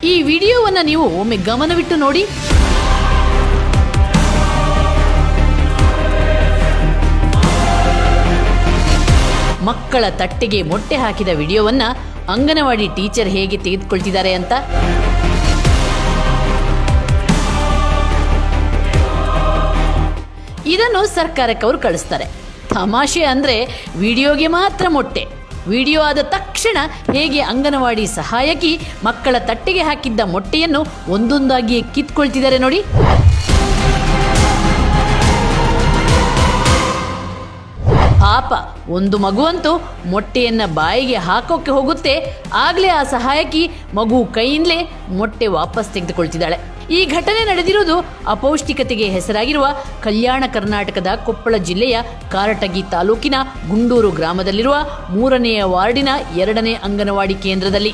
ಈ ವಿಡಿಯೋವನ್ನು ನೀವು ಒಮ್ಮೆ ಗಮನವಿಟ್ಟು ನೋಡಿ. ಮಕ್ಕಳ ತಟ್ಟೆಗೆ ಮೊಟ್ಟೆ ಹಾಕಿದ ವಿಡಿಯೋವನ್ನು ಅಂಗನವಾಡಿ ಟೀಚರ್ ಹೇಗೆ ತೆಗೆದುಕೊಳ್ತಿದ್ದಾರೆ ಅಂತ. ಇದನ್ನು ಸರ್ಕಾರಕ್ಕೆ ಅವರು ಕಳಿಸ್ತಾರೆ. ತಮಾಷೆ ಅಂದರೆ ವಿಡಿಯೋಗೆ ಮಾತ್ರ ಮೊಟ್ಟೆ. ವಿಡಿಯೋ ಆದ ತಕ್ಷಣ ಹೇಗೆ ಅಂಗನವಾಡಿ ಸಹಾಯಕಿ ಮಕ್ಕಳ ತಟ್ಟೆಗೆ ಹಾಕಿದ್ದ ಮೊಟ್ಟೆಯನ್ನು ಒಂದೊಂದಾಗಿ ಕಿತ್ಕೊಳ್ತಿದ್ದಾರೆ ನೋಡಿ. ಪಾಪ ಒಂದು ಮಗುವಂತೂ ಮೊಟ್ಟೆಯನ್ನು ಬಾಯಿಗೆ ಹಾಕೋಕ್ಕೆ ಹೋಗುತ್ತೆ. ಆಗಲೇ ಆ ಸಹಾಯಕಿ ಮಗು ಕೈಯಿಂದಲೇ ಮೊಟ್ಟೆ ವಾಪಸ್ ತೆಗೆದುಕೊಳ್ತಿದ್ದಾಳೆ. ಈ ಘಟನೆ ನಡೆದಿರುವುದು ಅಪೌಷ್ಟಿಕತೆಗೆ ಹೆಸರಾಗಿರುವ ಕಲ್ಯಾಣ ಕರ್ನಾಟಕದ ಕೊಪ್ಪಳ ಜಿಲ್ಲೆಯ ಕಾರಟಗಿ ತಾಲೂಕಿನ ಗುಂಡೂರು ಗ್ರಾಮದಲ್ಲಿರುವ 3ನೇ ವಾರ್ಡಿನ 2ನೇ ಅಂಗನವಾಡಿ ಕೇಂದ್ರದಲ್ಲಿ.